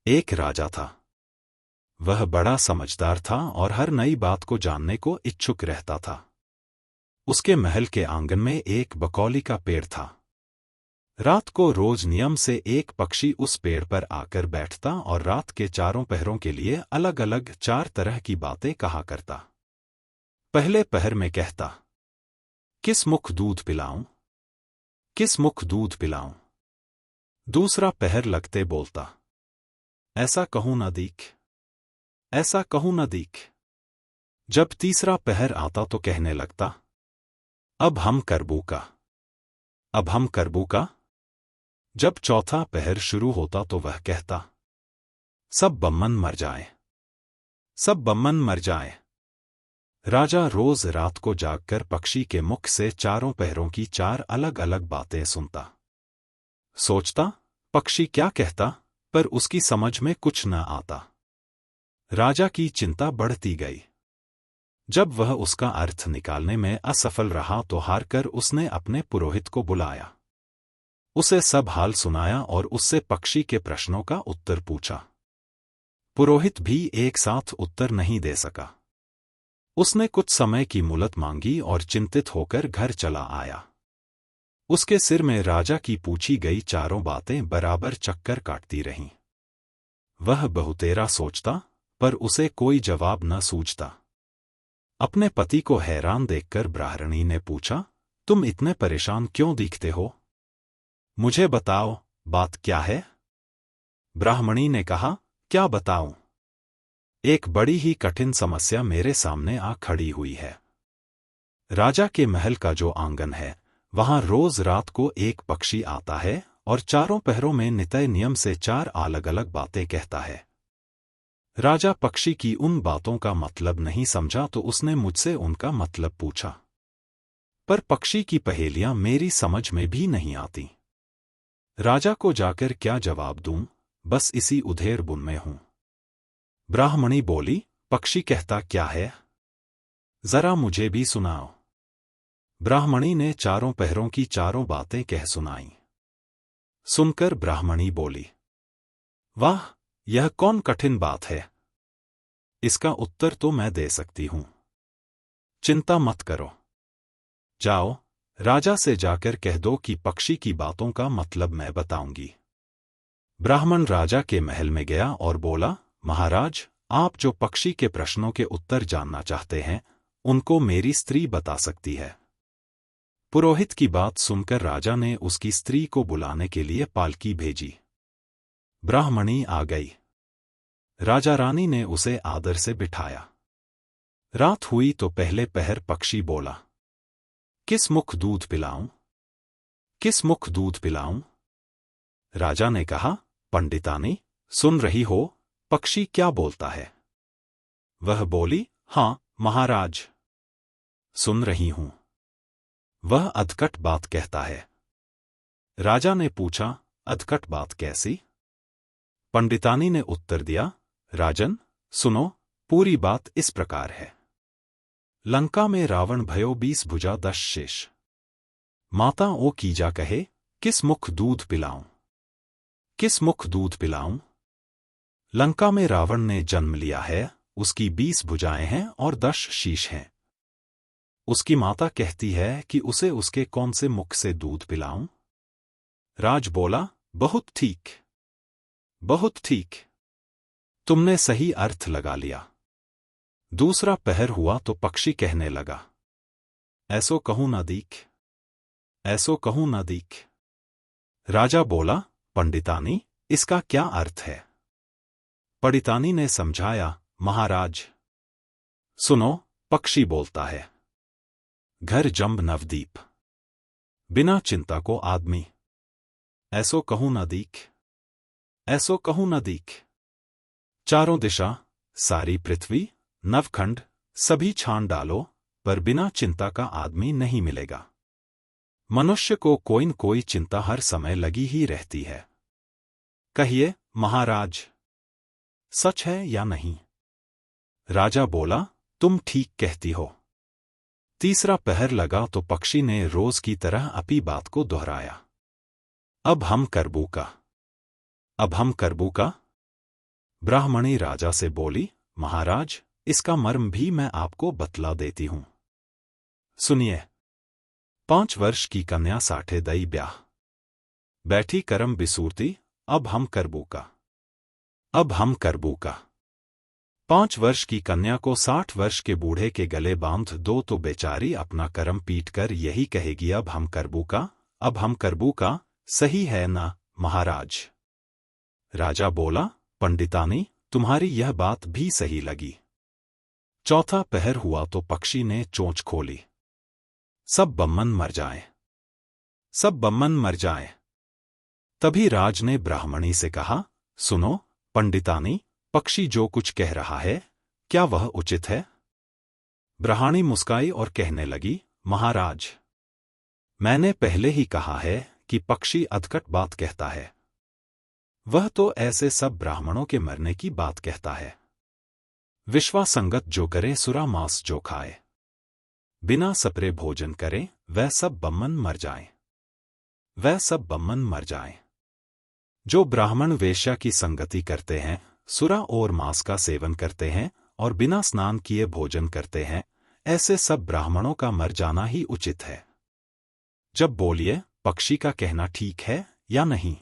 एक राजा था। वह बड़ा समझदार था और हर नई बात को जानने को इच्छुक रहता था। उसके महल के आंगन में एक बकौली का पेड़ था। रात को रोज नियम से एक पक्षी उस पेड़ पर आकर बैठता और रात के चारों पहरों के लिए अलग अलग 4 तरह की बातें कहा करता। पहले पहर में कहता, किस मुख दूध पिलाऊं, किस मुख दूध पिलाऊं। दूसरा पहर लगते बोलता, ऐसा कहूं न दीख, ऐसा कहूं न दीख। जब तीसरा पहर आता तो कहने लगता, अब हम करबू का, अब हम करबू का। जब चौथा पहर शुरू होता तो वह कहता, सब बम्मन मर जाए, सब बम्मन मर जाए। राजा रोज रात को जागकर पक्षी के मुख से चारों पहरों की 4 अलग अलग बातें सुनता। सोचता, पक्षी क्या कहता, पर उसकी समझ में कुछ न आता। राजा की चिंता बढ़ती गई। जब वह उसका अर्थ निकालने में असफल रहा तो हारकर उसने अपने पुरोहित को बुलाया। उसे सब हाल सुनाया और उससे पक्षी के प्रश्नों का उत्तर पूछा। पुरोहित भी एक साथ उत्तर नहीं दे सका। उसने कुछ समय की मुहलत मांगी और चिंतित होकर घर चला आया। उसके सिर में राजा की पूछी गई चारों बातें बराबर चक्कर काटती रहीं। वह बहुतेरा सोचता, पर उसे कोई जवाब न सूझता। अपने पति को हैरान देखकर ब्राह्मणी ने पूछा, तुम इतने परेशान क्यों दिखते हो? मुझे बताओ, बात क्या है? ब्राह्मणी ने कहा, क्या बताऊं? एक बड़ी ही कठिन समस्या मेरे सामने आ खड़ी हुई है। राजा के महल का जो आंगन है, वहां रोज रात को एक पक्षी आता है और चारों पहरों में नितय नियम से 4 अलग अलग बातें कहता है। राजा पक्षी की उन बातों का मतलब नहीं समझा तो उसने मुझसे उनका मतलब पूछा। पर पक्षी की पहेलियां मेरी समझ में भी नहीं आती। राजा को जाकर क्या जवाब दूं, बस इसी उधेड़ बुन में हूं। ब्राह्मणी बोली, पक्षी कहता क्या है? जरा मुझे भी सुनाओ। ब्राह्मणी ने चारों पहरों की चारों बातें कह सुनाई। सुनकर ब्राह्मणी बोली, वाह, यह कौन कठिन बात है? इसका उत्तर तो मैं दे सकती हूं। चिंता मत करो। जाओ, राजा से जाकर कह दो कि पक्षी की बातों का मतलब मैं बताऊंगी। ब्राह्मण राजा के महल में गया और बोला, महाराज, आप जो पक्षी के प्रश्नों के उत्तर जानना चाहते हैं, उनको मेरी स्त्री बता सकती है। पुरोहित की बात सुनकर राजा ने उसकी स्त्री को बुलाने के लिए पालकी भेजी। ब्राह्मणी आ गई। राजा रानी ने उसे आदर से बिठाया। रात हुई तो पहले पहर पक्षी बोला, किस मुख दूध पिलाऊं, किस मुख दूध पिलाऊं। राजा ने कहा, पंडितानी, सुन रही हो, पक्षी क्या बोलता है? वह बोली, हाँ महाराज, सुन रही हूं। वह अधकट बात कहता है। राजा ने पूछा, अधकट बात कैसी? पंडितानी ने उत्तर दिया, राजन, सुनो, पूरी बात इस प्रकार है। लंका में रावण भयो 20 भुजा 10 शेष। माता ओ कीजा कहे, किस मुख दूध पिलाऊं, किस मुख दूध पिलाऊं। लंका में रावण ने जन्म लिया है, उसकी 20 भुजाएं हैं और 10 शीश हैं। उसकी माता कहती है कि उसे उसके कौन से मुख से दूध पिलाऊं? राज बोला, बहुत ठीक, बहुत ठीक, तुमने सही अर्थ लगा लिया। दूसरा पहर हुआ तो पक्षी कहने लगा, ऐसो कहूं न दीख, ऐसो कहूं न दीख। राजा बोला, पंडितानी, इसका क्या अर्थ है? पंडितानी ने समझाया, महाराज, सुनो, पक्षी बोलता है, घर जंब नवदीप, बिना चिंता को आदमी, ऐसो कहूं न दीख, ऐसो कहूं न दीख। चारों दिशा, सारी पृथ्वी, नवखंड, सभी छान डालो, पर बिना चिंता का आदमी नहीं मिलेगा। मनुष्य को कोई न कोई चिंता हर समय लगी ही रहती है। कहिए, महाराज, सच है या नहीं? राजा बोला, तुम ठीक कहती हो। तीसरा पहर लगा तो पक्षी ने रोज की तरह अपनी बात को दोहराया, अब हम करबू का, अब हम करबू का। ब्राह्मणी राजा से बोली, महाराज, इसका मर्म भी मैं आपको बतला देती हूं। सुनिए। 5 वर्ष की कन्या साठे दई ब्याह, बैठी करम बिसूरती, अब हम करबू का। 5 वर्ष की कन्या को 60 वर्ष के बूढ़े के गले बांध दो तो बेचारी अपना करम पीट कर यही कहेगी, अब हम करबू का, सही है ना महाराज? राजा बोला, पंडितानी, तुम्हारी यह बात भी सही लगी। चौथा पहर हुआ तो पक्षी ने चोंच खोली, सब बम्मन मर जाए। तभी राज ने ब्राह्मणी से कहा, सुनो पंडितानी, पक्षी जो कुछ कह रहा है, क्या वह उचित है? ब्राह्मणी मुस्काई और कहने लगी, महाराज, मैंने पहले ही कहा है कि पक्षी अधकट बात कहता है। वह तो ऐसे सब ब्राह्मणों के मरने की बात कहता है। विश्वासंगत जो करे सुरा मांस जो खाए, बिना सपरे भोजन करे वह सब बम्मन मर जाए। जो ब्राह्मण वेश्या की संगति करते हैं, सुरा और मांस का सेवन करते हैं और बिना स्नान किए भोजन करते हैं, ऐसे सब ब्राह्मणों का मर जाना ही उचित है। जब बोलिए, पक्षी का कहना ठीक है या नहीं?